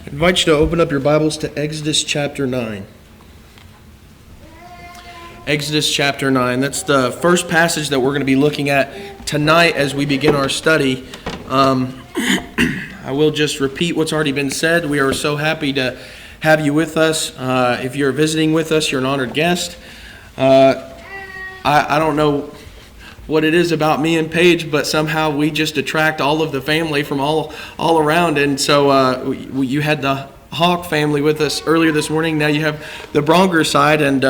I invite you to open up your Bibles to Exodus chapter 9. Exodus chapter 9. That's the first passage that we're going to be looking at tonight as we begin our study. I will just repeat what's already been said. We are so happy to have you with us. If you're visiting with us, you're an honored guest. I don't know what it is about me and Paige, but somehow we just attract all of the family from all around. And so you had the Hawk family with us earlier this morning. Now you have the Bronker side, and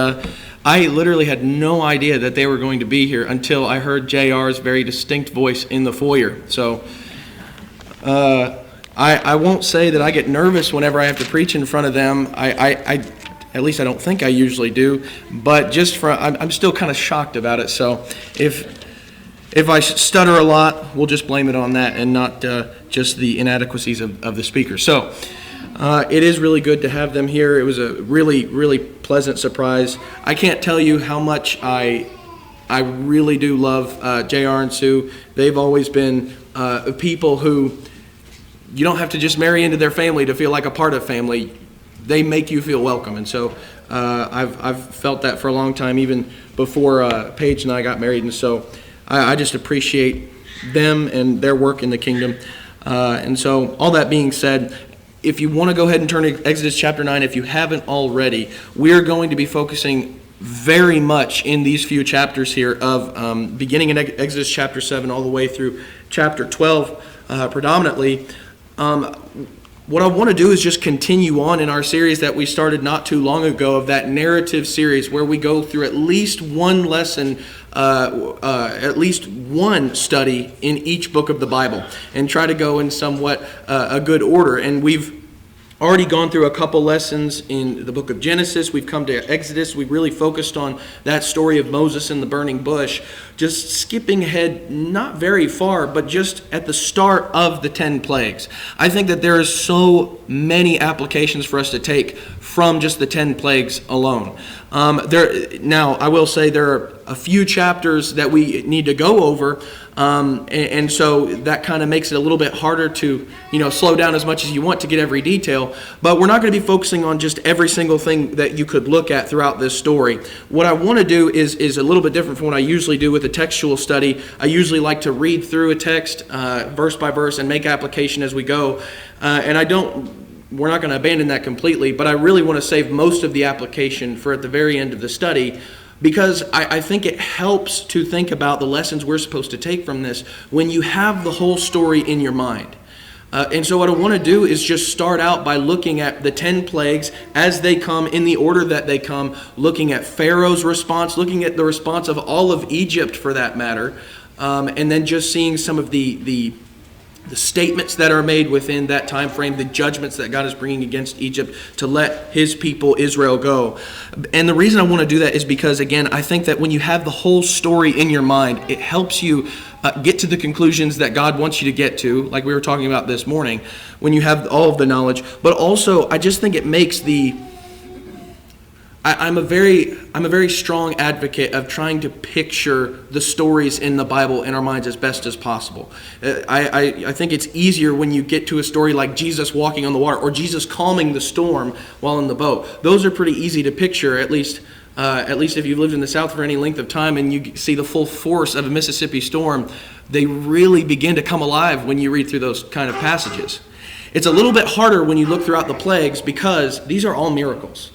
I literally had no idea that they were going to be here until I heard JR's very distinct voice in the foyer. So I won't say that I get nervous whenever I have to preach in front of them. At least I don't think I usually do, but I'm still kind of shocked about it. So if I stutter a lot, we'll just blame it on that and not just the inadequacies of the speaker. So it is really good to have them here. It was a really, really pleasant surprise. I can't tell you how much I really do love JR and Sue. They've always been people who you don't have to just marry into their family to feel like a part of family. They make you feel welcome. And so I've felt that for a long time, even before Paige and I got married. And so I just appreciate them and their work in the kingdom. And so all that being said, if you want to go ahead and turn to Exodus chapter 9, if you haven't already, we're going to be focusing very much in these few chapters here of beginning in Exodus chapter 7 all the way through chapter 12 predominantly. What I want to do is just continue on in our series that we started not too long ago of that narrative series where we go through at least one lesson, at least one study in each book of the Bible and try to go in somewhat a good order. And we've already gone through a couple lessons in the book of Genesis. We've come to Exodus. We've really focused on that story of Moses and the burning bush, just skipping ahead not very far, but just at the start of the 10 plagues. I think that there is so many applications for us to take from just the 10 plagues alone. Now, I will say there are a few chapters that we need to go over, and so that kind of makes it a little bit harder to, slow down as much as you want to get every detail. But we're not going to be focusing on just every single thing that you could look at throughout this story. What I want to do is a little bit different from what I usually do with a textual study. I usually like to read through a text verse by verse and make application as we go. We're not going to abandon that completely, but I really want to save most of the application for at the very end of the study, because I think it helps to think about the lessons we're supposed to take from this when you have the whole story in your mind. And so what I want to do is just start out by looking at the 10 plagues as they come in the order that they come, looking at Pharaoh's response, looking at the response of all of Egypt for that matter, and then just seeing some of the statements that are made within that time frame, the judgments that God is bringing against Egypt to let his people Israel go. And the reason I want to do that is because, again, I think that when you have the whole story in your mind, it helps you get to the conclusions that God wants you to get to, like we were talking about this morning, when you have all of the knowledge. But also, I just think it makes I'm a very strong advocate of trying to picture the stories in the Bible in our minds as best as possible. I think it's easier when you get to a story like Jesus walking on the water or Jesus calming the storm while in the boat. Those are pretty easy to picture, at least if you've lived in the South for any length of time and you see the full force of a Mississippi storm. They really begin to come alive when you read through those kind of passages. It's a little bit harder when you look throughout the plagues because these are all miracles.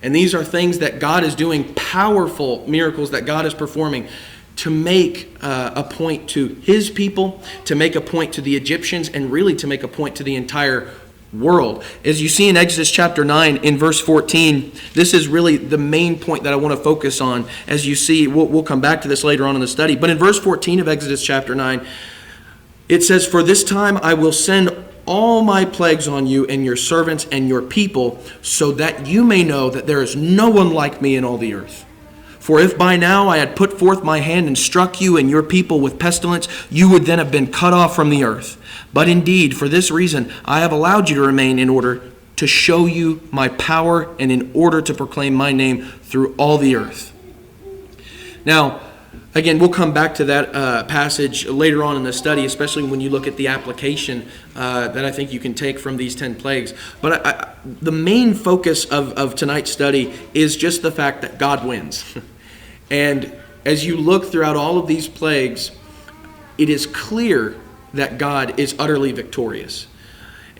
And these are things that God is doing, powerful miracles that God is performing to make a point to his people, to make a point to the Egyptians, and really to make a point to the entire world. As you see in Exodus chapter 9 in verse 14, this is really the main point that I want to focus on. As you see, we'll come back to this later on in the study. But in verse 14 of Exodus chapter 9, it says, "For this time I will send all my plagues on you and your servants and your people, so that you may know that there is no one like me in all the earth. For if by now I had put forth my hand and struck you and your people with pestilence, you would then have been cut off from the earth. But indeed, for this reason, I have allowed you to remain in order to show you my power and in order to proclaim my name through all the earth." Now, Again, we'll come back to that passage later on in the study, especially when you look at the application that I think you can take from these 10 plagues. But the main focus of tonight's study is just the fact that God wins. And as you look throughout all of these plagues, it is clear that God is utterly victorious.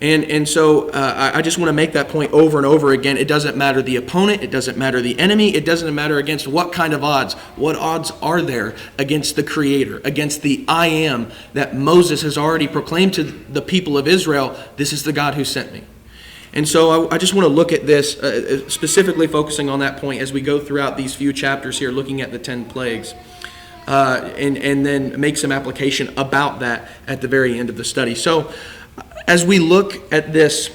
And so I just want to make that point over and over again. It doesn't matter the opponent. It doesn't matter the enemy. It doesn't matter against what kind of odds. What odds are there against the Creator, against the I Am that Moses has already proclaimed to the people of Israel, this is the God who sent me. And so I just want to look at this, specifically focusing on that point as we go throughout these few chapters here, looking at the 10 plagues. And then make some application about that at the very end of the study. So as we look at this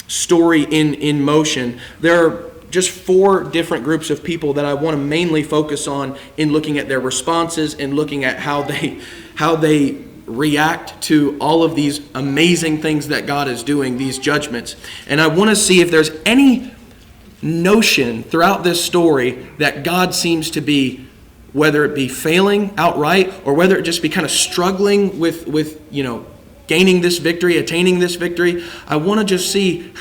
story in motion, there are just 4 different groups of people that I want to mainly focus on in looking at their responses and looking at how they react to all of these amazing things that God is doing, these judgments. And I want to see if there's any notion throughout this story that God seems to be, whether it be failing outright or whether it just be kind of struggling with gaining this victory, attaining this victory. I want to just see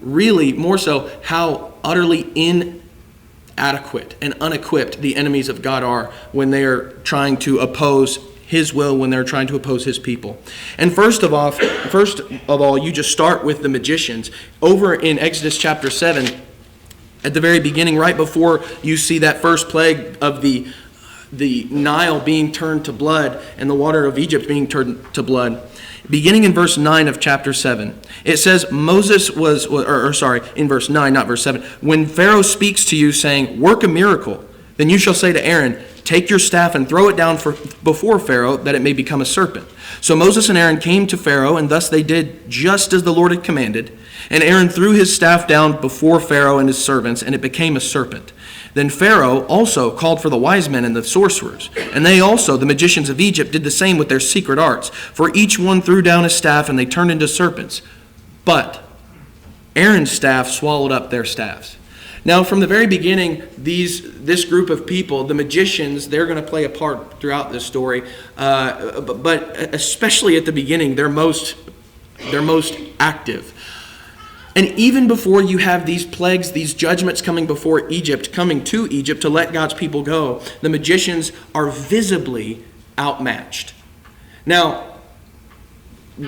really more so how utterly inadequate and unequipped the enemies of God are when they are trying to oppose His will, when they're trying to oppose His people. And first of all, you just start with the magicians. Over in Exodus chapter 7, at the very beginning, right before you see that first plague of the Nile being turned to blood and the water of Egypt being turned to blood, beginning in verse 9 of chapter 7, it says Moses in verse 9, not verse 7, when Pharaoh speaks to you saying, work a miracle, then you shall say to Aaron, take your staff and throw it down before Pharaoh, that it may become a serpent. So Moses and Aaron came to Pharaoh, and thus they did just as the Lord had commanded. And Aaron threw his staff down before Pharaoh and his servants, and it became a serpent. Then Pharaoh also called for the wise men and the sorcerers, and they also, the magicians of Egypt, did the same with their secret arts. For each one threw down his staff, and they turned into serpents. But Aaron's staff swallowed up their staffs. Now, from the very beginning, this group of people, the magicians, they're going to play a part throughout this story. But especially at the beginning, they're most active. And even before you have these plagues, these judgments coming to Egypt to let God's people go, the magicians are visibly outmatched. Now,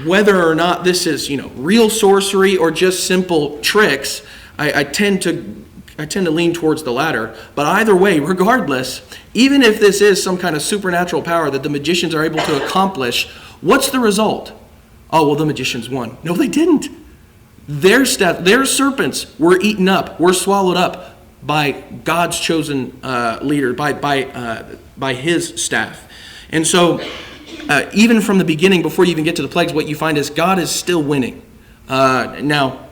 whether or not this is, real sorcery or just simple tricks, I tend to lean towards the latter. But either way, regardless, even if this is some kind of supernatural power that the magicians are able to accomplish, what's the result? Oh, well, the magicians won. No, they didn't. Their serpents were eaten up, were swallowed up by God's chosen leader, by His staff. And so, even from the beginning, before you even get to the plagues, what you find is God is still winning. Now,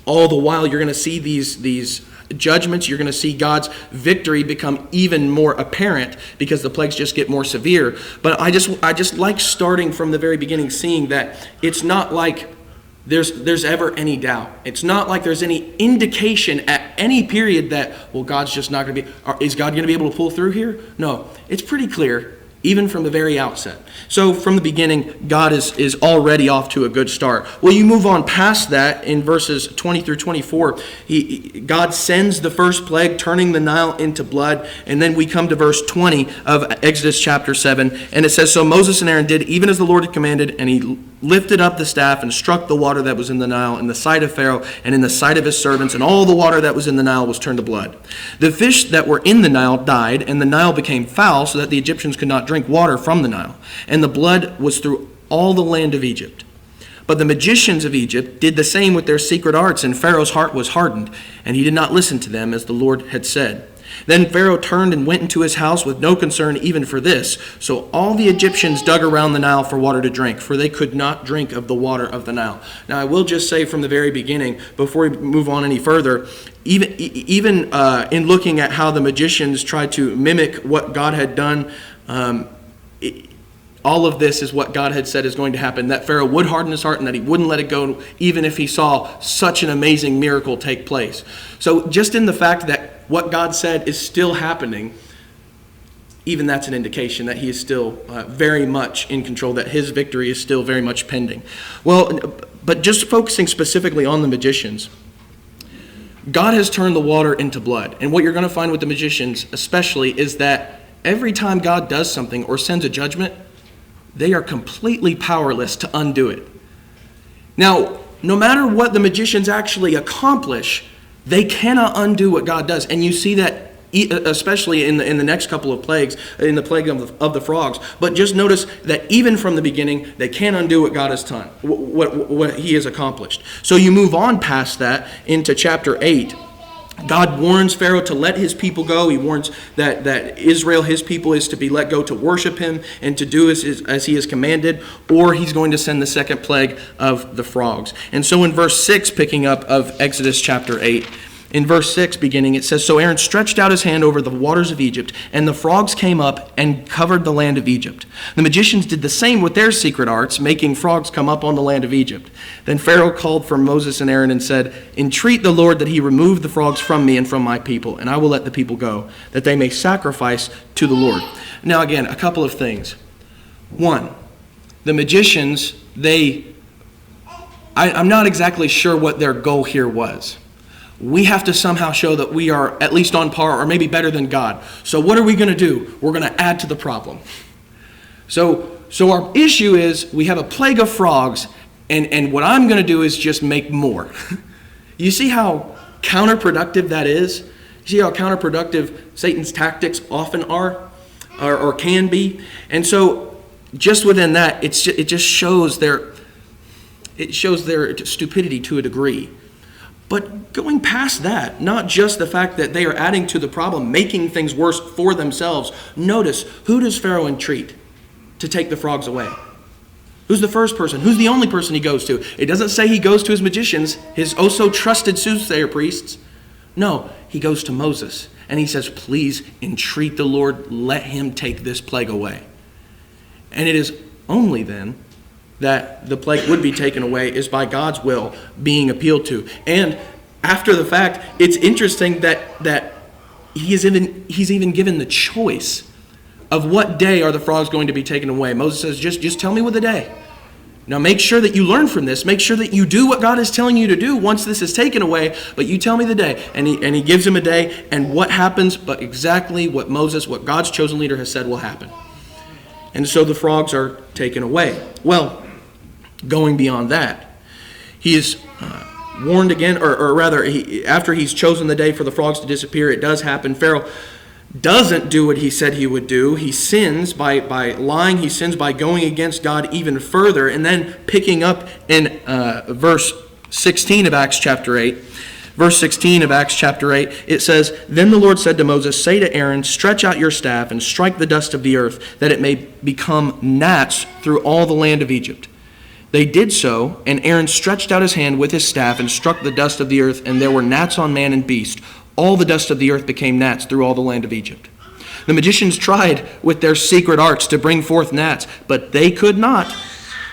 all the while, you're going to see these judgments. You're going to see God's victory become even more apparent because the plagues just get more severe. But I just like starting from the very beginning, seeing that it's not like there's ever any doubt. It's not like there's any indication at any period that, well, God's just not going to be, is God going to be able to pull through here? No, it's pretty clear, even from the very outset. So from the beginning, God is already off to a good start. Well, you move on past that in verses 20 through 24. God sends the first plague, turning the Nile into blood. And then we come to verse 20 of Exodus chapter 7. And it says, so Moses and Aaron did even as the Lord had commanded, and he lifted up the staff and struck the water that was in the Nile in the sight of Pharaoh and in the sight of his servants, and all the water that was in the Nile was turned to blood. The fish that were in the Nile died, and the Nile became foul, so that the Egyptians could not drink water from the Nile. And the blood was through all the land of Egypt. But the magicians of Egypt did the same with their secret arts, and Pharaoh's heart was hardened, and he did not listen to them as the Lord had said. Then Pharaoh turned and went into his house with no concern even for this. So all the Egyptians dug around the Nile for water to drink, for they could not drink of the water of the Nile. Now, I will just say from the very beginning, before we move on any further, even in looking at how the magicians tried to mimic what God had done, all of this is what God had said is going to happen, that Pharaoh would harden his heart and that he wouldn't let it go even if he saw such an amazing miracle take place. So just in the fact that what God said is still happening, even that's an indication that he is still very much in control, that his victory is still very much pending. Well, but just focusing specifically on the magicians, God has turned the water into blood. And what you're going to find with the magicians especially is that every time God does something or sends a judgment, they are completely powerless to undo it. Now, no matter what the magicians actually accomplish, they cannot undo what God does. And you see that especially in the next couple of plagues, in the plague of the frogs. But just notice that even from the beginning, they can't undo what God has done, what he has accomplished. So you move on past that into chapter 8. God warns Pharaoh to let his people go. He warns that Israel, his people, is to be let go to worship him and to do as he has commanded, or he's going to send the second plague of the frogs. And so in verse 6, picking up of Exodus chapter 8, in verse 6 beginning, it says, "So Aaron stretched out his hand over the waters of Egypt, and the frogs came up and covered the land of Egypt. The magicians did the same with their secret arts, making frogs come up on the land of Egypt. Then Pharaoh called for Moses and Aaron and said, 'Entreat the Lord that he remove the frogs from me and from my people, and I will let the people go, that they may sacrifice to the Lord.'" Now again, a couple of things. One, the magicians, I'm not exactly sure what their goal here was. We have to somehow show that we are at least on par or maybe better than God. So what are we going to do? We're going to add to the problem. So our issue is we have a plague of frogs, and what I'm going to do is just make more. You see how counterproductive that is? You see how counterproductive Satan's tactics often are or can be? And so just within that, it just shows their stupidity to a degree. But going past that, not just the fact that they are adding to the problem, making things worse for themselves, notice, who does Pharaoh entreat to take the frogs away? Who's the first person? Who's the only person he goes to? It doesn't say he goes to his magicians, his oh-so-trusted soothsayer priests. No, he goes to Moses, and he says, "Please entreat the Lord, let him take this plague away." And it is only then that the plague would be taken away is by God's will being appealed to. And after the fact, it's interesting that he's even given the choice of what day are the frogs going to be taken away. Moses says, just tell me what the day. Now make sure that you learn from this. Make sure that you do what God is telling you to do once this is taken away, but you tell me the day. And he gives him a day, and what happens, but exactly what God's chosen leader has said will happen. And so the frogs are taken away. Well, going beyond that, he is warned again, or rather, after he's chosen the day for the frogs to disappear, it does happen. Pharaoh doesn't do what he said he would do. He sins by lying. He sins by going against God even further. And then picking up in verse 16 of Acts chapter 8, Verse 16 of Acts chapter 8, it says, "Then the Lord said to Moses, say to Aaron, stretch out your staff and strike the dust of the earth, that it may become gnats through all the land of Egypt. They did so, and Aaron stretched out his hand with his staff and struck the dust of the earth, and there were gnats on man and beast. All the dust of the earth became gnats through all the land of Egypt. The magicians tried with their secret arts to bring forth gnats, but they could not.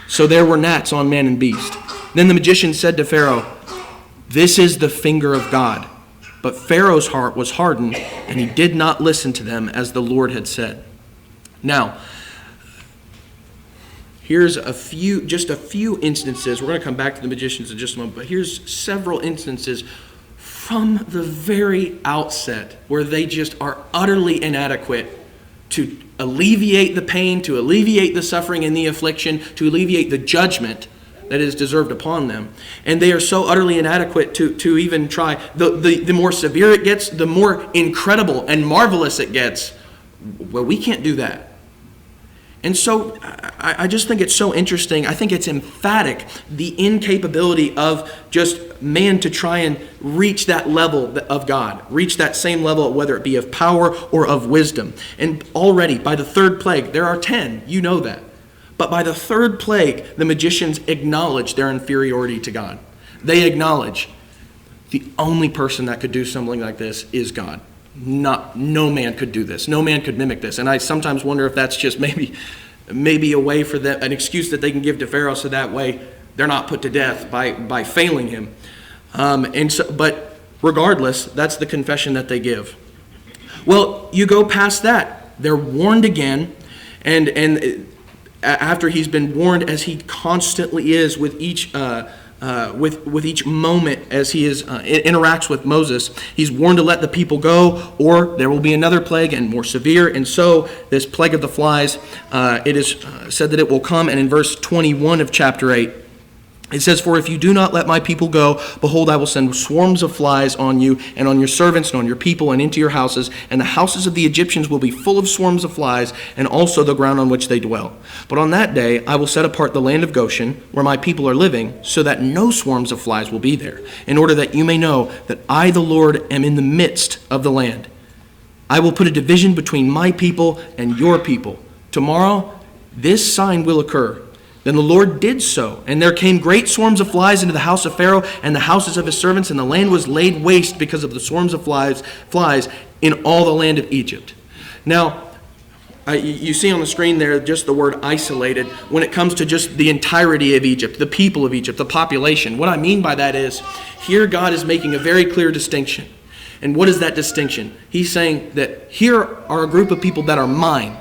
So there were gnats on man and beast. Then the magician said to Pharaoh, 'This is the finger of God.' But Pharaoh's heart was hardened, and he did not listen to them as the Lord had said." Now, here's just a few instances. We're going to come back to the magicians in just a moment, but here's several instances from the very outset where they just are utterly inadequate to alleviate the pain, to alleviate the suffering and the affliction, to alleviate the judgment that is deserved upon them. And they are so utterly inadequate to even try. The more severe it gets, the more incredible and marvelous it gets. Well, we can't do that. And so I just think it's so interesting. I think it's emphatic, the incapability of just man to try and reach that level of God, reach that same level, whether it be of power or of wisdom. And already by the third plague, there are 10, you know that. But by the third plague, the magicians acknowledge their inferiority to God. They acknowledge the only person that could do something like this is God. No man could do this. No man could mimic this. And I sometimes wonder if that's just maybe a way for them, an excuse that they can give to Pharaoh, so that way they're not put to death by failing him. But regardless, that's the confession that they give. Well, you go past that. they're warned again, and after he's been warned, as he constantly is with each with each moment as he interacts with Moses, he's warned to let the people go, or there will be another plague and more severe. And so this plague of the flies, it is said that it will come. And in verse 21 of chapter 8, it says, "For if you do not let my people go, behold, I will send swarms of flies on you and on your servants and on your people and into your houses, and the houses of the Egyptians will be full of swarms of flies, and also the ground on which they dwell. But on that day I will set apart the land of Goshen, where my people are living, so that no swarms of flies will be there, in order that you may know that I, the Lord, am in the midst of the land. I will put a division between my people and your people. Tomorrow this sign will occur." Then the Lord did so, and there came great swarms of flies into the house of Pharaoh and the houses of his servants, and the land was laid waste because of the swarms of flies in all the land of Egypt. Now, you see on the screen there just the word isolated when it comes to just the entirety of Egypt, the people of Egypt, the population. What I mean by that is, here God is making a very clear distinction. And what is that distinction? He's saying that here are a group of people that are mine,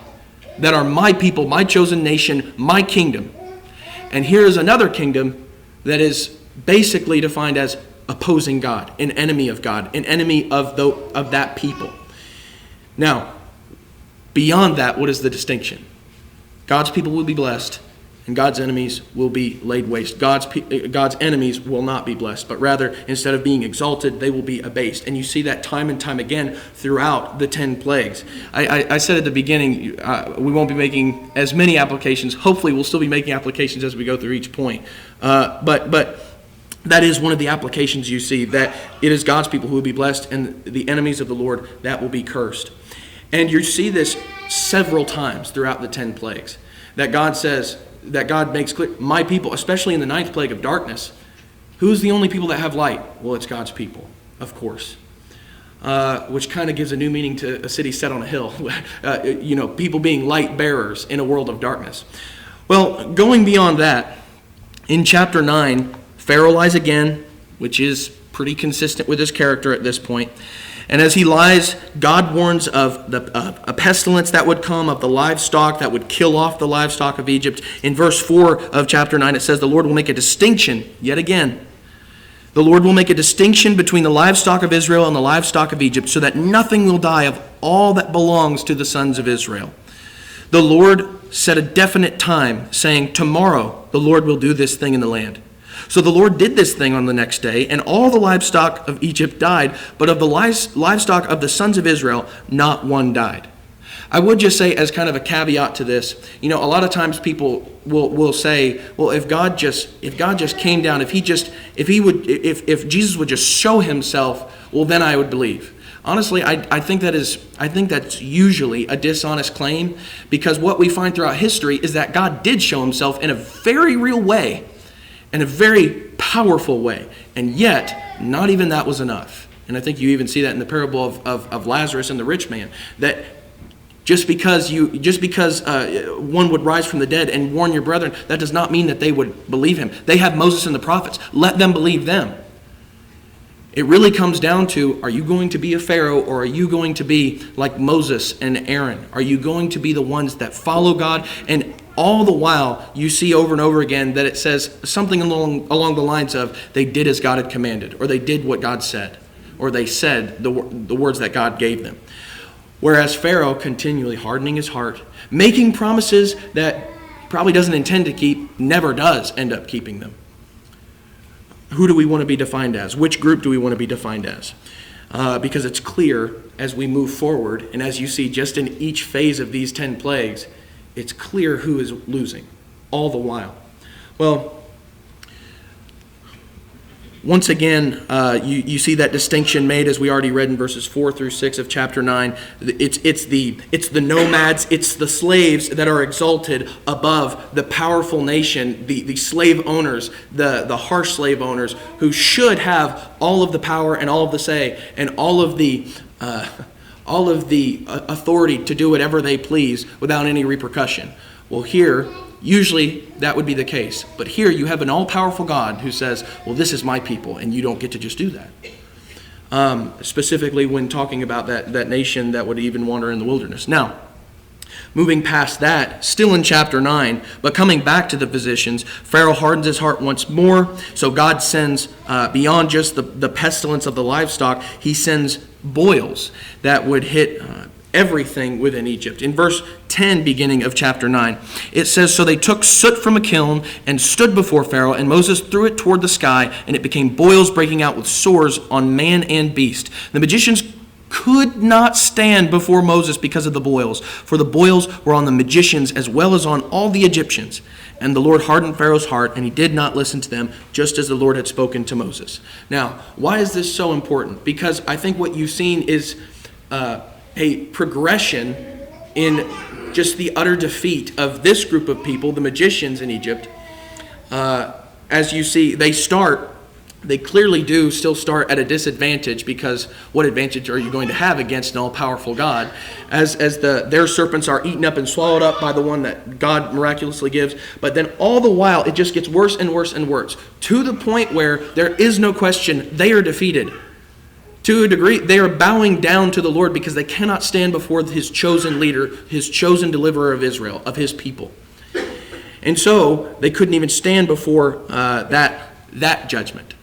that are my people, my chosen nation, my kingdom. And here is another kingdom that is basically defined as opposing God, an enemy of God, an enemy of that people. Now, beyond that, what is the distinction? God's people will be blessed, and God's enemies will be laid waste. God's enemies will not be blessed, but rather, instead of being exalted, they will be abased. And you see that time and time again throughout the 10 plagues. I said at the beginning, we won't be making as many applications. Hopefully, we'll still be making applications as we go through each point. But that is one of the applications you see, that it is God's people who will be blessed, and the enemies of the Lord that will be cursed. And you see this several times throughout the 10 plagues, that God makes clear, my people, especially in the 9th plague of darkness, who's the only people that have light? Well, it's God's people, of course. Which kind of gives a new meaning to a city set on a hill. People being light bearers in a world of darkness. Well, going beyond that, in chapter 9, Pharaoh lies again, which is pretty consistent with his character at this point. And as he lies, God warns of a pestilence that would come, of the livestock that would kill off the livestock of Egypt. In verse 4 of chapter 9, it says, "The Lord will make a distinction," yet again, "the Lord will make a distinction between the livestock of Israel and the livestock of Egypt, so that nothing will die of all that belongs to the sons of Israel. The Lord set a definite time, saying, 'Tomorrow the Lord will do this thing in the land.' So the Lord did this thing on the next day, and all the livestock of Egypt died, but of the livestock of the sons of Israel, not one died." I would just say, as kind of a caveat to this, a lot of times people will say, well, if God just came down, if Jesus would just show himself, well, then I would believe. Honestly, I think that's usually a dishonest claim, because what we find throughout history is that God did show himself in a very real way, in a very powerful way, and yet not even that was enough. And I think you even see that in the parable of Lazarus and the rich man, that just because one would rise from the dead and warn your brethren, that does not mean that they would believe him. They have Moses and the prophets. Let them believe them. It really comes down to, are you going to be a Pharaoh, or are you going to be like Moses and Aaron? Are you going to be the ones that follow God? And all the while, you see over and over again that it says something along the lines of, they did as God had commanded, or they did what God said, or they said the words that God gave them. Whereas Pharaoh, continually hardening his heart, making promises that he probably doesn't intend to keep, never does end up keeping them. Who do we want to be defined as? Which group do we want to be defined as? Because it's clear as we move forward, and as you see just in each phase of these 10 plagues, it's clear who is losing all the while. Well, once again, you see that distinction made, as we already read in verses 4 through 6 of chapter 9. It's the nomads, it's the slaves that are exalted above the powerful nation, the slave owners, the harsh slave owners, who should have all of the power and all of the say and all of the authority to do whatever they please without any repercussion. Well, here, usually that would be the case. But here you have an all-powerful God who says, well, this is my people, and you don't get to just do that. Specifically when talking about that nation that would even wander in the wilderness. Now, Moving past that, still in chapter 9, but coming back to the physicians, Pharaoh hardens his heart once more. So God sends, beyond just the pestilence of the livestock, he sends boils that would hit everything within Egypt. In verse 10, beginning of chapter 9, it says, "So they took soot from a kiln and stood before Pharaoh, and Moses threw it toward the sky, and it became boils breaking out with sores on man and beast. The magicians could not stand before Moses because of the boils, for the boils were on the magicians as well as on all the Egyptians. And the Lord hardened Pharaoh's heart, and he did not listen to them, just as the Lord had spoken to Moses." Now, why is this so important? Because I think what you've seen is a progression in just the utter defeat of this group of people, the magicians in Egypt. As you see, they clearly do still start at a disadvantage, because what advantage are you going to have against an all-powerful God? As their serpents are eaten up and swallowed up by the one that God miraculously gives. But then all the while, it just gets worse and worse and worse, to the point where there is no question they are defeated. To a degree, they are bowing down to the Lord because they cannot stand before his chosen leader, his chosen deliverer of Israel, of his people. And so they couldn't even stand before that judgment.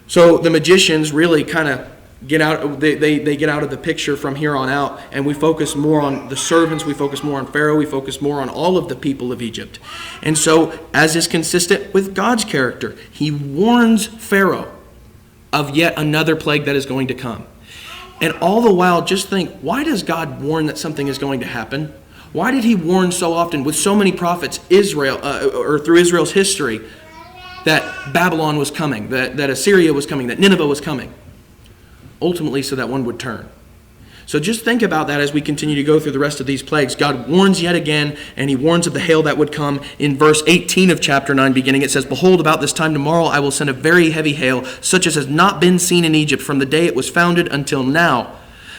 So the magicians really kind of get out. They get out of the picture from here on out, and we focus more on the servants. We focus more on Pharaoh. We focus more on all of the people of Egypt. And so, as is consistent with God's character, he warns Pharaoh of yet another plague that is going to come. And all the while, just think, why does God warn that something is going to happen? Why did he warn so often with so many prophets, or through Israel's history, that Babylon was coming, that Assyria was coming, that Nineveh was coming? Ultimately, so that one would turn. So just think about that as we continue to go through the rest of these plagues. God warns yet again, and he warns of the hail that would come. In verse 18 of chapter 9 beginning, it says, "Behold, about this time tomorrow I will send a very heavy hail, such as has not been seen in Egypt from the day it was founded until now.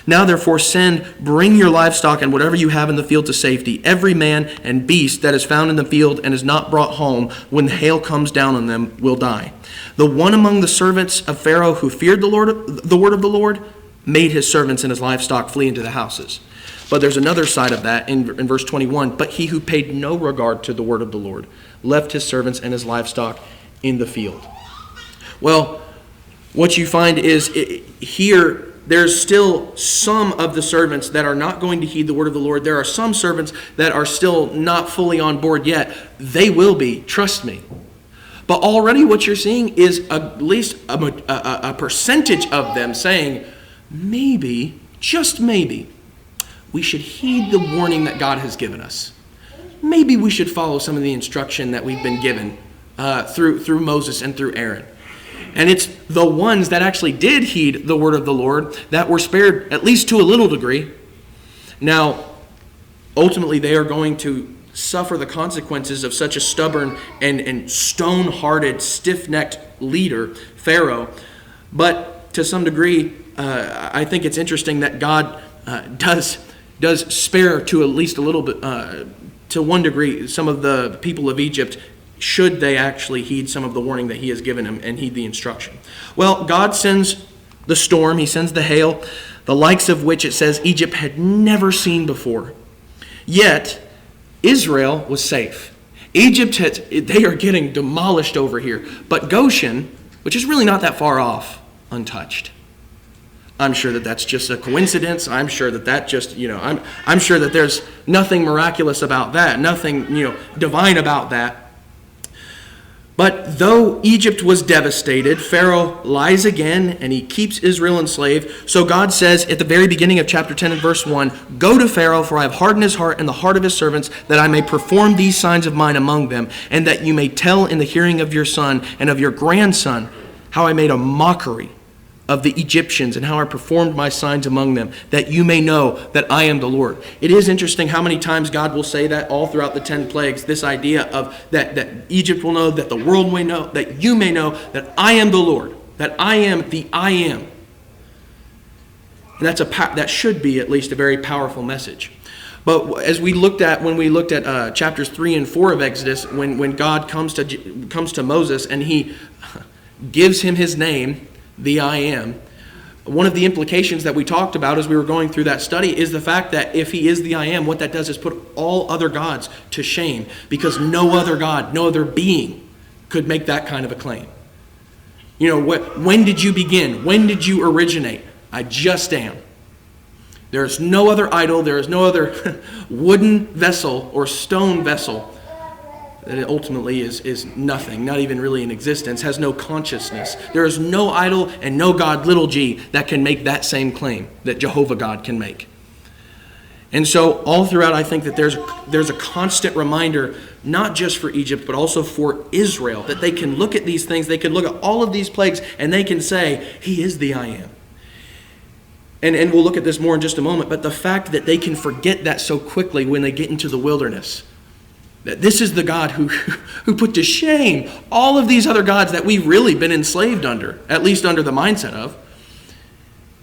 Now therefore bring your livestock and whatever you have in the field to safety. Every man and beast that is found in the field and is not brought home, when the hail comes down on them, will die. The one among the servants of Pharaoh who feared the word of the Lord made his servants and his livestock flee into the houses." But there's another side of that in verse 21. "But he who paid no regard to the word of the Lord left his servants and his livestock in the field." Well, what you find is here, there's still some of the servants that are not going to heed the word of the Lord. There are some servants that are still not fully on board yet. They will be, trust me. But already what you're seeing is at least a percentage of them saying, maybe, just maybe, we should heed the warning that God has given us. Maybe we should follow some of the instruction that we've been given through Moses and through Aaron. And it's the ones that actually did heed the word of the Lord that were spared, at least to a little degree. Now, ultimately, they are going to suffer the consequences of such a stubborn and stone-hearted, stiff-necked leader, Pharaoh. But to some degree, I think it's interesting that God does spare to at least a little bit, to one degree, some of the people of Egypt, should they actually heed some of the warning that he has given them and heed the instruction. Well, God sends the storm, he sends the hail, the likes of which it says Egypt had never seen before. Yet, Israel was safe. Egypt, they are getting demolished over here. But Goshen, which is really not that far off, untouched. I'm sure that that's just a coincidence. I'm sure that just, I'm sure that there's nothing miraculous about that, nothing, divine about that. But though Egypt was devastated, Pharaoh lies again and he keeps Israel enslaved. So God says at the very beginning of chapter 10 and verse 1, "Go to Pharaoh, for I have hardened his heart and the heart of his servants, that I may perform these signs of mine among them, and that you may tell in the hearing of your son and of your grandson how I made a mockery of the Egyptians and how I performed my signs among them, that you may know that I am the Lord." It is interesting how many times God will say that all throughout the 10 plagues, this idea of that Egypt will know, that the world may know, that you may know that I am the Lord, that I am the I am. And that should be at least a very powerful message. But as when we looked at chapters 3 and 4 of Exodus, when God comes to Moses and he gives him his name, the I am, one of the implications that we talked about as we were going through that study is the fact that if he is the I am, what that does is put all other gods to shame, because no other God, no other being could make that kind of a claim. When did you begin? When did you originate? I just am. There is no other idol, there is no other wooden vessel or stone vessel that it ultimately is nothing, not even really in existence, has no consciousness. There is no idol and no God, little g, that can make that same claim that Jehovah God can make. And so all throughout, I think that there's a constant reminder, not just for Egypt, but also for Israel, that they can look at these things, they can look at all of these plagues, and they can say, he is the I am. And we'll look at this more in just a moment, but the fact that they can forget that so quickly when they get into the wilderness, that this is the God who put to shame all of these other gods that we've really been enslaved under, at least under the mindset of,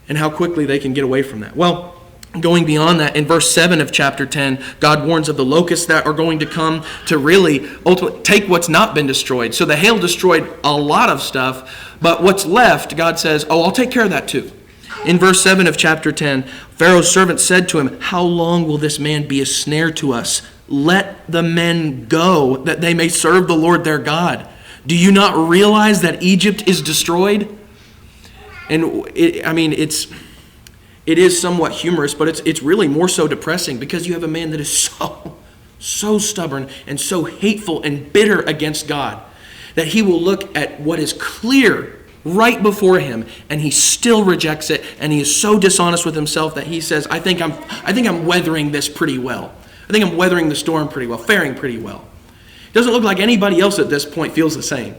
and how quickly they can get away from that. Well, going beyond that, in verse 7 of chapter 10, God warns of the locusts that are going to come to really ultimately take what's not been destroyed. So the hail destroyed a lot of stuff, but what's left, God says, I'll take care of that too. In verse 7 of chapter 10, Pharaoh's servant said to him, how long will this man be a snare to us? Let the men go, that they may serve the Lord their God. Do you not realize that Egypt is destroyed? And it is somewhat humorous, but it's really more so depressing, because you have a man that is so stubborn and so hateful and bitter against God that he will look at what is clear right before him, and he still rejects it, and he is so dishonest with himself that he says, I think I'm weathering this pretty well. I think I'm weathering the storm pretty well, faring pretty well. It doesn't look like anybody else at this point feels the same.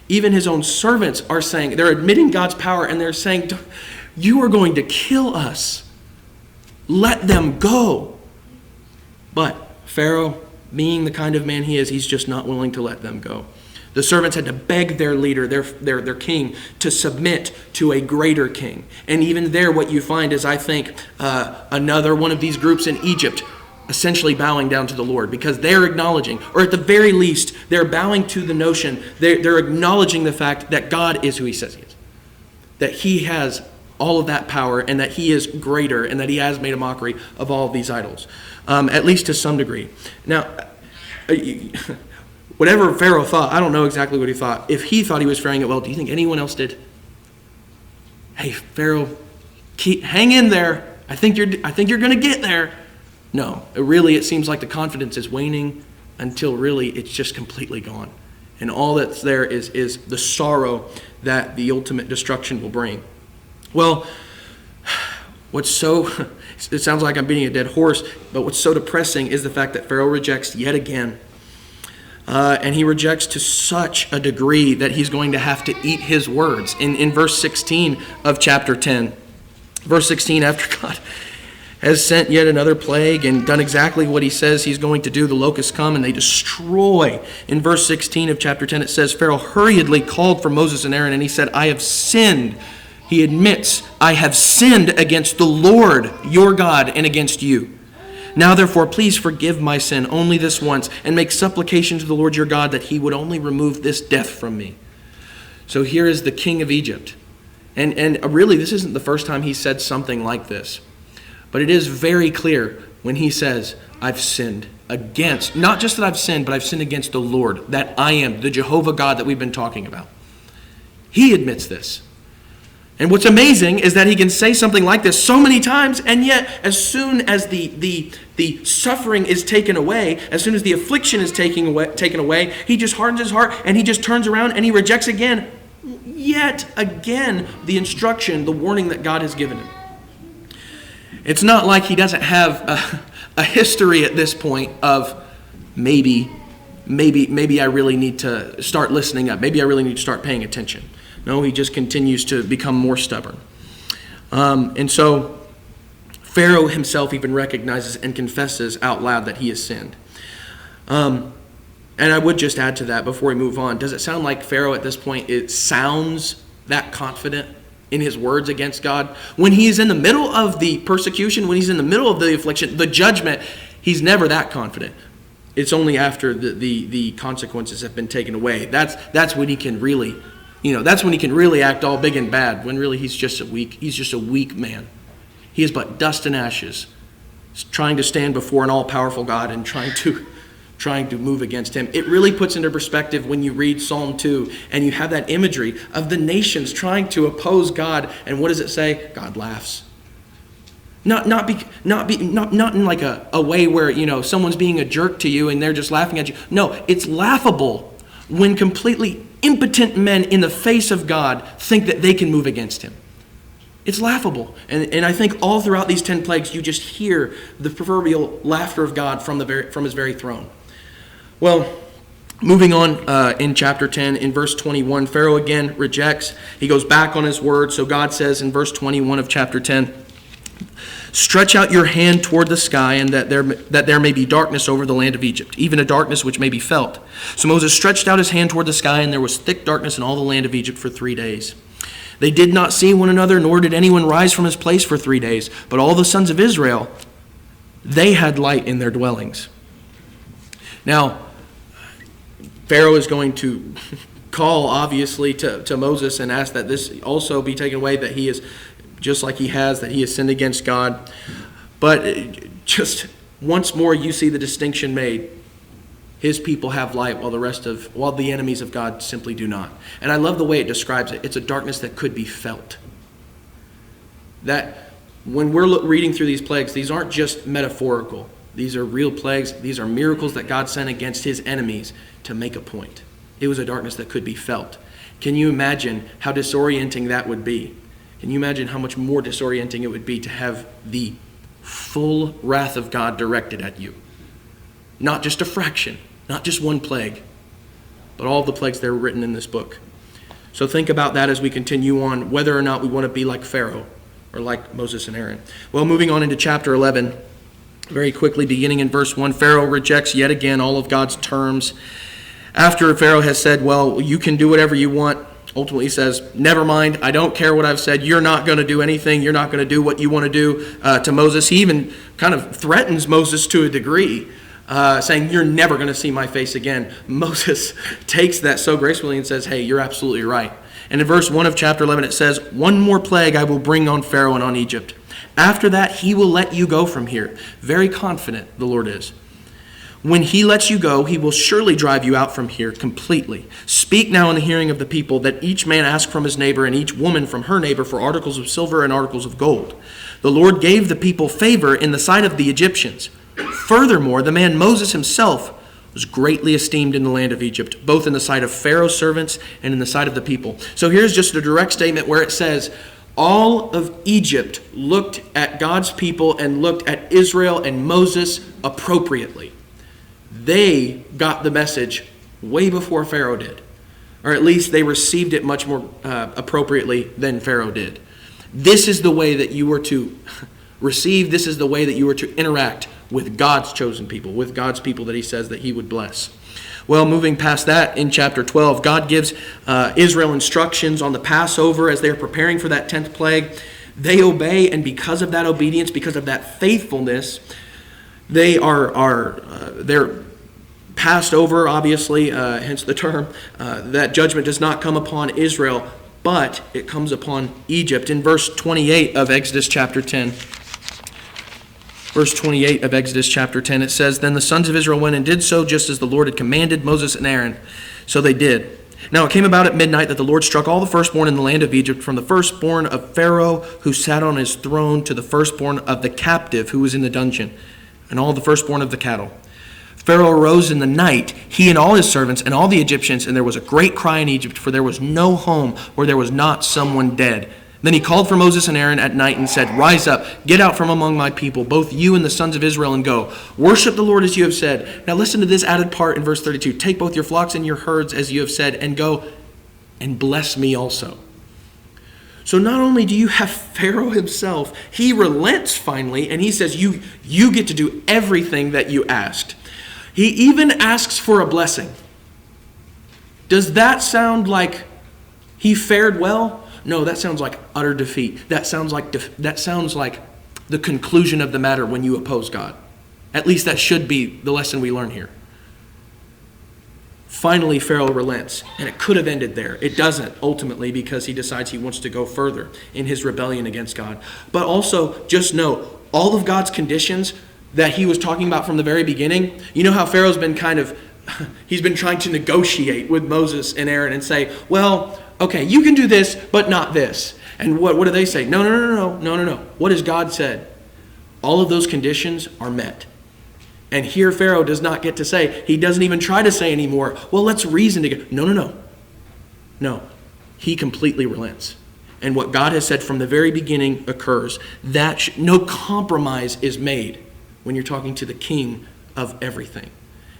Even his own servants are saying, they're admitting God's power, and they're saying, you are going to kill us. Let them go. But Pharaoh, being the kind of man he is, he's just not willing to let them go. The servants had to beg their leader, their king, to submit to a greater king. And even there, what you find is, I think, another one of these groups in Egypt essentially bowing down to the Lord, because they're acknowledging, or at the very least, they're bowing to the notion, they're acknowledging the fact that God is who he says he is. That he has all of that power, and that he is greater, and that he has made a mockery of all of these idols, at least to some degree. Now, whatever Pharaoh thought, I don't know exactly what he thought. If he thought he was faring it well, do you think anyone else did? Hey, Pharaoh, hang in there. I think you're going to get there. No, it seems like the confidence is waning until really it's just completely gone. And all that's there is the sorrow that the ultimate destruction will bring. Well, it sounds like I'm beating a dead horse, but what's so depressing is the fact that Pharaoh rejects yet again. And he rejects to such a degree that he's going to have to eat his words. In verse 16 of chapter 10, verse 16, after God has sent yet another plague and done exactly what he says he's going to do, the locusts come and they destroy. In verse 16 of chapter 10, it says, Pharaoh hurriedly called for Moses and Aaron, and he said, I have sinned. He admits, I have sinned against the Lord your God and against you. Now, therefore, please forgive my sin only this once, and make supplication to the Lord your God that he would only remove this death from me. So here is the king of Egypt. And really, this isn't the first time he said something like this. But it is very clear when he says, I've sinned against, not just that I've sinned, but I've sinned against the Lord, that I am, the Jehovah God that we've been talking about. He admits this. And what's amazing is that he can say something like this so many times, and yet as soon as the suffering is taken away, as soon as the affliction is taken away, he just hardens his heart and he just turns around and he rejects yet again, the instruction, the warning that God has given him. It's not like he doesn't have a history at this point of maybe I really need to start listening up. Maybe I really need to start paying attention. No, he just continues to become more stubborn. And so Pharaoh himself even recognizes and confesses out loud that he has sinned. And I would just add to that before we move on. Does it sound like Pharaoh at this point, it sounds that confident in his words against God? When he's in the middle of the persecution, when he's in the middle of the affliction, the judgment, he's never that confident. It's only after the consequences have been taken away. That's when he can really That's when he can really act all big and bad, when really he's just a weak man. He is but dust and ashes, trying to stand before an all-powerful God and trying to move against him. It really puts into perspective when you read Psalm 2 and you have that imagery of the nations trying to oppose God. And what does it say? God laughs. Not in like a way where, someone's being a jerk to you and they're just laughing at you. No, it's laughable when completely impotent men in the face of God think that they can move against him. It's laughable. And I think all throughout these 10 plagues, you just hear the proverbial laughter of God from his very throne. Well, moving on in chapter 10, in verse 21, Pharaoh again rejects. He goes back on his word. So God says in verse 21 of chapter 10, "Stretch out your hand toward the sky, and that there may be darkness over the land of Egypt, even a darkness which may be felt." So Moses stretched out his hand toward the sky, and there was thick darkness in all the land of Egypt for 3 days. They did not see one another, nor did anyone rise from his place for 3 days. But all the sons of Israel, they had light in their dwellings. Now, Pharaoh is going to call, obviously, to Moses and ask that this also be taken away, that he is, just like he has sinned against God. But just once more, you see the distinction made. His people have light while the enemies of God simply do not. And I love the way it describes it. It's a darkness that could be felt. That when we're reading through these plagues, these aren't just metaphorical. These are real plagues. These are miracles that God sent against his enemies to make a point. It was a darkness that could be felt. Can you imagine how disorienting that would be? Can you imagine how much more disorienting it would be to have the full wrath of God directed at you? Not just a fraction, not just one plague, but all the plagues that are written in this book. So think about that as we continue on, whether or not we want to be like Pharaoh or like Moses and Aaron. Well, moving on into chapter 11, very quickly, beginning in verse 1, Pharaoh rejects yet again all of God's terms. After Pharaoh has said, well, you can do whatever you want, ultimately says, never mind, I don't care what I've said. You're not going to do anything. You're not going to do what you want to do to Moses. He even kind of threatens Moses to a degree, saying, you're never going to see my face again. Moses takes that so gracefully and says, hey, you're absolutely right. And in verse 1 of chapter 11, it says, one more plague I will bring on Pharaoh and on Egypt. After that, he will let you go from here. Very confident, the Lord is. When he lets you go, he will surely drive you out from here completely. Speak now in the hearing of the people, that each man ask from his neighbor and each woman from her neighbor for articles of silver and articles of gold. The Lord gave the people favor in the sight of the Egyptians. Furthermore, the man Moses himself was greatly esteemed in the land of Egypt, both in the sight of Pharaoh's servants and in the sight of the people. So here's just a direct statement where it says, all of Egypt looked at God's people and looked at Israel and Moses appropriately. They got the message way before Pharaoh did. Or at least they received it much more appropriately than Pharaoh did. This is the way that you were to receive. This is the way that you were to interact with God's chosen people, with God's people that he says that he would bless. Well, moving past that, in chapter 12, God gives Israel instructions on the Passover as they're preparing for that 10th plague. They obey, and because of that obedience, because of that faithfulness, they're passed over, obviously, hence the term. That judgment does not come upon Israel, but it comes upon Egypt. In verse 28 of Exodus chapter 10, verse 28 of Exodus chapter 10, it says, then the sons of Israel went and did so just as the Lord had commanded Moses and Aaron. So they did. Now it came about at midnight that the Lord struck all the firstborn in the land of Egypt, from the firstborn of Pharaoh who sat on his throne to the firstborn of the captive who was in the dungeon, and all the firstborn of the cattle. Pharaoh arose in the night, he and all his servants and all the Egyptians, and there was a great cry in Egypt, for there was no home where there was not someone dead. Then he called for Moses and Aaron at night and said, rise up, get out from among my people, both you and the sons of Israel, and go. Worship the Lord as you have said. Now listen to this added part in verse 32. Take both your flocks and your herds as you have said, and go and bless me also. So not only do you have Pharaoh himself, he relents finally, and he says, you get to do everything that you asked. He even asks for a blessing. Does that sound like he fared well? No, that sounds like utter defeat. That sounds like the conclusion of the matter when you oppose God. At least that should be the lesson we learn here. Finally, Pharaoh relents, and it could have ended there. It doesn't, ultimately, because he decides he wants to go further in his rebellion against God. But also, just know, all of God's conditions that he was talking about from the very beginning, you know how Pharaoh's been he's been trying to negotiate with Moses and Aaron and say, well, okay, you can do this, but not this. And what do they say? No. What has God said? All of those conditions are met. And here Pharaoh does not get to say, he doesn't even try to say anymore, well, let's reason together. No. He completely relents. And what God has said from the very beginning occurs. No compromise is made when you're talking to the king of everything.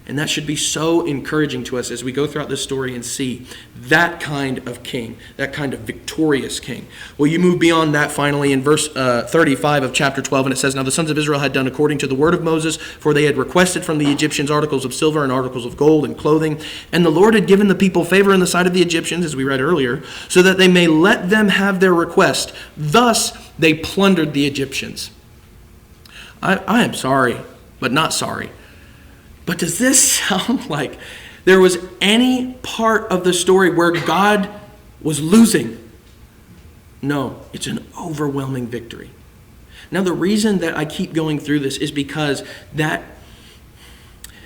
And that should be so encouraging to us as we go throughout this story and see that kind of king, that kind of victorious king. Well, you move beyond that finally in verse 35 of chapter 12, and it says, Now the sons of Israel had done according to the word of Moses, for they had requested from the Egyptians articles of silver and articles of gold and clothing. And the Lord had given the people favor in the sight of the Egyptians, as we read earlier, so that they may let them have their request. Thus they plundered the Egyptians. I am sorry, but not sorry. But does this sound like there was any part of the story where God was losing? No, it's an overwhelming victory. Now, the reason that I keep going through this is because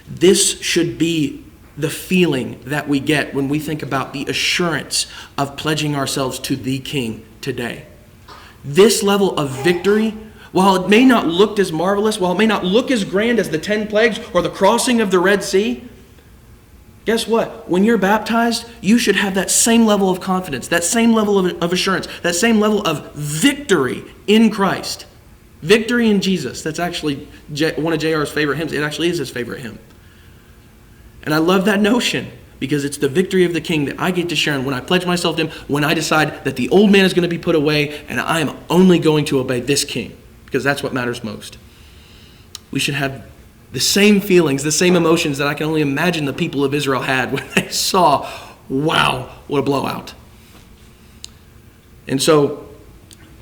this should be the feeling that we get when we think about the assurance of pledging ourselves to the King today. This level of victory, while it may not look as marvelous, while it may not look as grand as the 10 plagues or the crossing of the Red Sea, guess what? When you're baptized, you should have that same level of confidence, that same level of assurance, that same level of victory in Christ. Victory in Jesus. That's actually one of JR's favorite hymns. It actually is his favorite hymn. And I love that notion because it's the victory of the King that I get to share. And when I pledge myself to him, when I decide that the old man is going to be put away and I am only going to obey this King, because that's what matters most. We should have the same feelings, the same emotions that I can only imagine the people of Israel had when they saw, wow, what a blowout. And so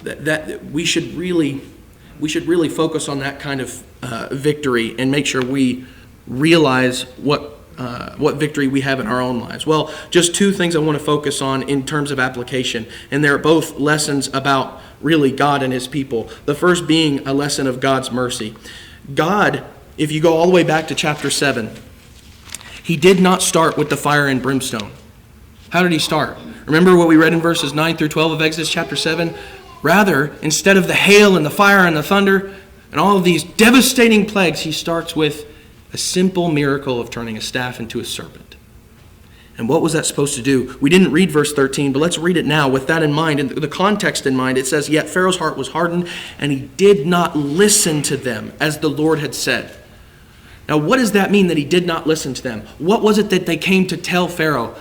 that we should really focus on that kind of victory and make sure we realize what victory we have in our own lives. Well, just two things I want to focus on in terms of application, and they're both lessons about really God and his people. The first being a lesson of God's mercy. God, if you go all the way back to chapter 7, he did not start with the fire and brimstone. How did he start? Remember what we read in verses 9 through 12 of Exodus chapter 7? Rather, instead of the hail and the fire and the thunder and all of these devastating plagues, he starts with a simple miracle of turning a staff into a serpent. And what was that supposed to do? We didn't read verse 13, but let's read it now with that in mind. And the context in mind, it says, Yet Pharaoh's heart was hardened, and he did not listen to them, as the Lord had said. Now, what does that mean that he did not listen to them? What was it that they came to tell Pharaoh?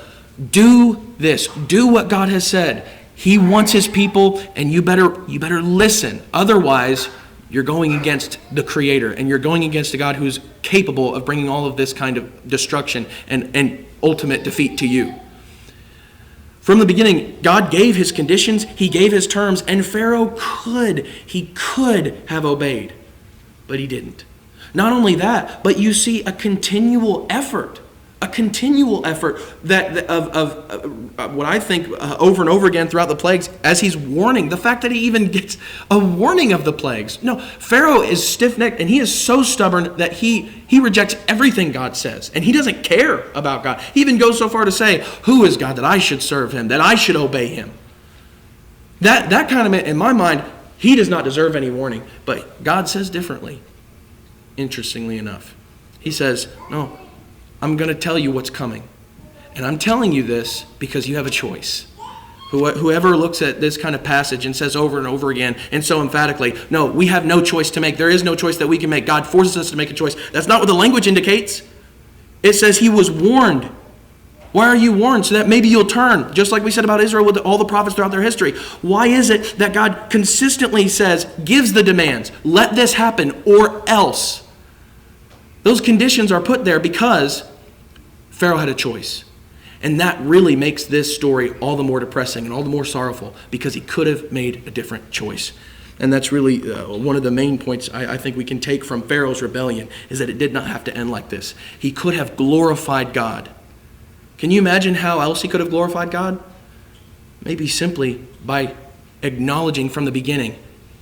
Do this. Do what God has said. He wants his people, and you better listen. Otherwise, you're going against the Creator, and you're going against a God who's capable of bringing all of this kind of destruction and ultimate defeat to you. From the beginning, God gave his conditions, he gave his terms, and Pharaoh could have obeyed, but he didn't. Not only that, but you see a continual effort that of what I think over and over again throughout the plagues as he's warning. The fact that he even gets a warning of the plagues. No, Pharaoh is stiff-necked and he is so stubborn that he rejects everything God says. And he doesn't care about God. He even goes so far to say, who is God that I should serve him, that I should obey him? That kind of, in my mind, he does not deserve any warning. But God says differently, interestingly enough. He says, no, I'm going to tell you what's coming. And I'm telling you this because you have a choice. Whoever looks at this kind of passage and says over and over again and so emphatically, no, we have no choice to make. There is no choice that we can make. God forces us to make a choice. That's not what the language indicates. It says he was warned. Why are you warned? So that maybe you'll turn. Just like we said about Israel with all the prophets throughout their history. Why is it that God consistently says, gives the demands, let this happen or else? Those conditions are put there because Pharaoh had a choice. And that really makes this story all the more depressing and all the more sorrowful because he could have made a different choice. And that's really one of the main points I think we can take from Pharaoh's rebellion is that it did not have to end like this. He could have glorified God Can you imagine how else he could have glorified God? Maybe simply by acknowledging from the beginning,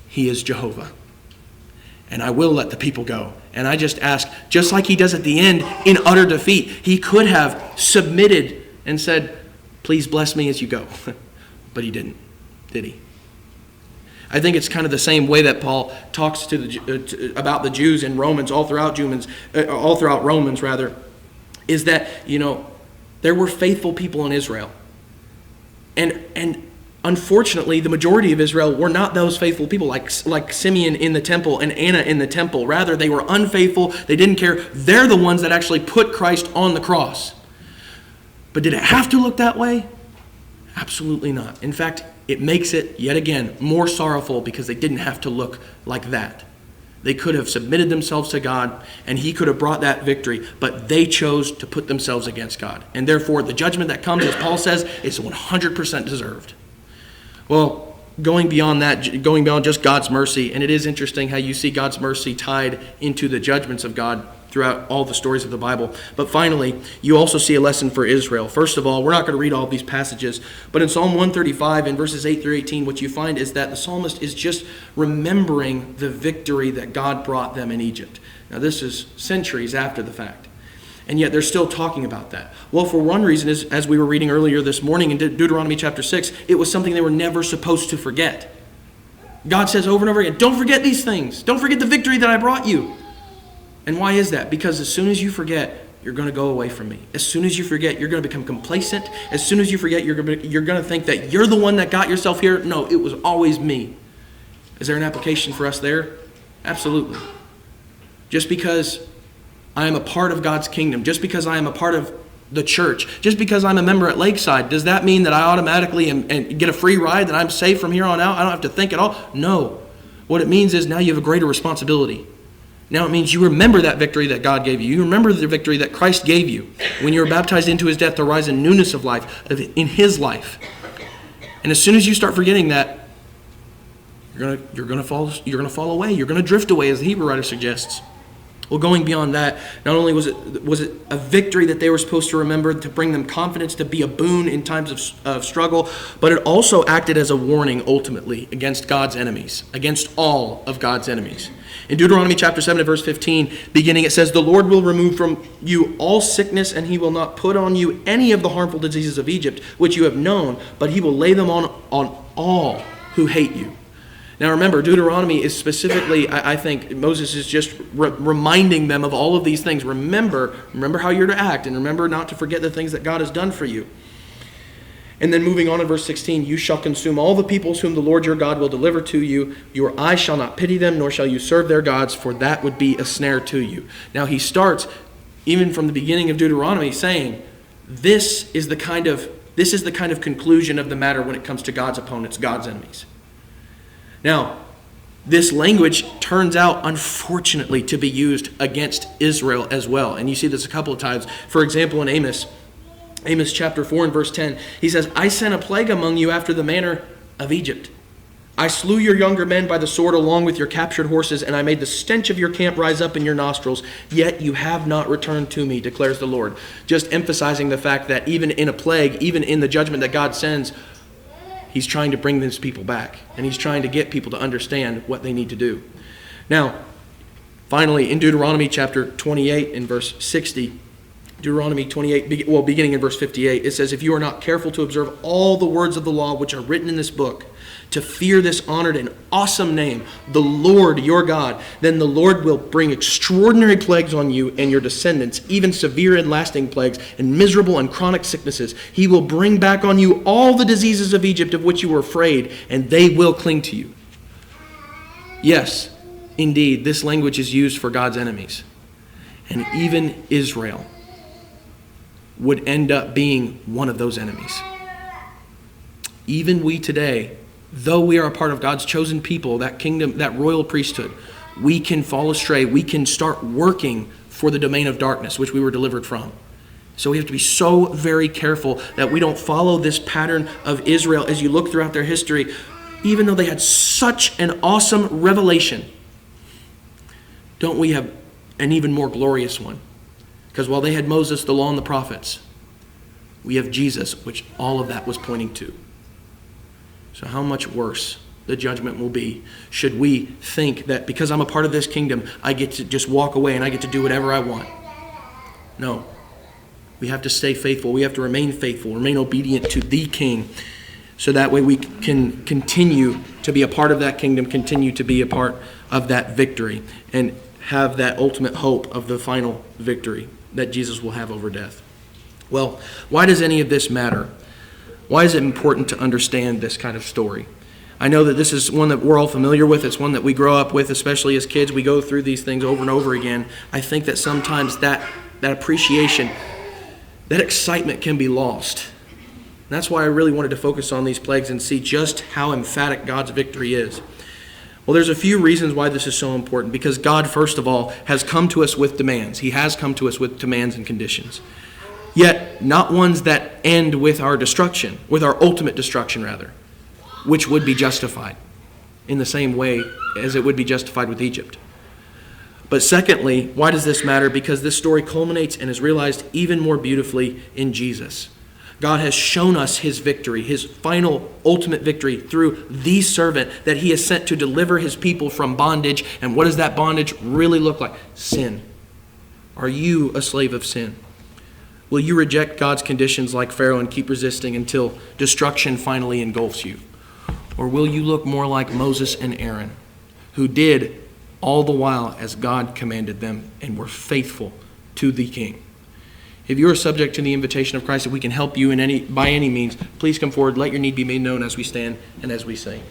he is Jehovah. And I will let the people go. And I just ask, just like he does at the end in utter defeat, he could have submitted and said, please bless me as you go. But he didn't, did he? I think it's kind of the same way that Paul talks about the Jews in Romans, all throughout Romans, is that, there were faithful people in Israel. And unfortunately, the majority of Israel were not those faithful people like Simeon in the temple and Anna in the temple. Rather, they were unfaithful. They didn't care. They're the ones that actually put Christ on the cross. But did it have to look that way? Absolutely not. In fact, it makes it, yet again, more sorrowful because they didn't have to look like that. They could have submitted themselves to God, and he could have brought that victory, but they chose to put themselves against God. And therefore, the judgment that comes, as Paul says, is 100% deserved. Well, going beyond just God's mercy, and it is interesting how you see God's mercy tied into the judgments of God throughout all the stories of the Bible. But finally, you also see a lesson for Israel. First of all, we're not going to read all of these passages, but in Psalm 135, in verses 8 through 18, what you find is that the psalmist is just remembering the victory that God brought them in Egypt. Now, this is centuries after the fact, and yet they're still talking about that. Well, for one reason, is, as we were reading earlier this morning in Deuteronomy chapter 6, it was something they were never supposed to forget. God says over and over again, don't forget these things. Don't forget the victory that I brought you. And why is that? Because as soon as you forget, you're going to go away from me. As soon as you forget, you're going to become complacent. As soon as you forget, you're going to think that you're the one that got yourself here. No, it was always me. Is there an application for us there? Absolutely. Just because I am a part of God's kingdom, just because I am a part of the church, just because I'm a member at Lakeside, does that mean that I automatically and get a free ride, that I'm safe from here on out? I don't have to think at all? No. What it means is now you have a greater responsibility. Now it means you remember that victory that God gave you. You remember the victory that Christ gave you when you were baptized into his death to rise in newness of life, in his life. And as soon as you start forgetting that, you're going to fall away. You're going to drift away, as the Hebrew writer suggests. Well, going beyond that, not only was it a victory that they were supposed to remember to bring them confidence, to be a boon in times of struggle, but it also acted as a warning ultimately against God's enemies, against all of God's enemies. In Deuteronomy chapter 7 and verse 15, beginning, it says, "The Lord will remove from you all sickness, and he will not put on you any of the harmful diseases of Egypt, which you have known, but he will lay them on all who hate you." Now remember, Deuteronomy is specifically, I think, Moses is just reminding them of all of these things. Remember how you're to act, and remember not to forget the things that God has done for you. And then moving on in verse 16, "You shall consume all the peoples whom the Lord your God will deliver to you. Your eyes shall not pity them, nor shall you serve their gods, for that would be a snare to you." Now he starts, even from the beginning of Deuteronomy, saying, this is the kind of conclusion of the matter when it comes to God's opponents, God's enemies. Now, this language turns out, unfortunately, to be used against Israel as well. And you see this a couple of times. For example, in Amos chapter 4 and verse 10, he says, "I sent a plague among you after the manner of Egypt. I slew your younger men by the sword along with your captured horses, and I made the stench of your camp rise up in your nostrils. Yet you have not returned to me, declares the Lord." Just emphasizing the fact that even in a plague, even in the judgment that God sends, he's trying to bring these people back, and he's trying to get people to understand what they need to do. Now, finally, in Deuteronomy chapter 28 and verse 60, Deuteronomy 28, beginning in verse 58, it says, "If you are not careful to observe all the words of the law which are written in this book, to fear this honored and awesome name, the Lord your God, then the Lord will bring extraordinary plagues on you and your descendants, even severe and lasting plagues, and miserable and chronic sicknesses. He will bring back on you all the diseases of Egypt of which you were afraid, and they will cling to you." Yes, indeed, this language is used for God's enemies. And even Israel would end up being one of those enemies. Even we today, though we are a part of God's chosen people, that kingdom, that royal priesthood, we can fall astray. We can start working for the domain of darkness, which we were delivered from. So we have to be so very careful that we don't follow this pattern of Israel. As you look throughout their history, even though they had such an awesome revelation, don't we have an even more glorious one? Because while they had Moses, the law, and the prophets, We have Jesus, which all of that was pointing to. So how much worse the judgment will be should we think that because I'm a part of this kingdom, I get to just walk away and I get to do whatever I want. No. We have to stay faithful. We have to remain faithful, remain obedient to the King, so that way we can continue to be a part of that kingdom, continue to be a part of that victory, and have that ultimate hope of the final victory that Jesus will have over death. Well, why does any of this matter? Why is it important to understand this kind of story? I know that this is one that we're all familiar with. It's one that we grow up with, especially as kids. We go through these things over and over again. I think that sometimes that appreciation, that excitement can be lost. And that's why I really wanted to focus on these plagues and see just how emphatic God's victory is. Well, there's a few reasons why this is so important. Because God, first of all, has come to us with demands. He has come to us with demands and conditions. Yet, not ones that end with our destruction, with our ultimate destruction, rather, which would be justified in the same way as it would be justified with Egypt. But secondly, why does this matter? Because this story culminates and is realized even more beautifully in Jesus. God has shown us his victory, his final ultimate victory through the servant that he has sent to deliver his people from bondage. And what does that bondage really look like? Sin. Are you a slave of sin? Will you reject God's conditions like Pharaoh and keep resisting until destruction finally engulfs you? Or will you look more like Moses and Aaron, who did all the while as God commanded them and were faithful to the King? If you are subject to the invitation of Christ, if we can help you by any means, please come forward. Let your need be made known as we stand and as we sing.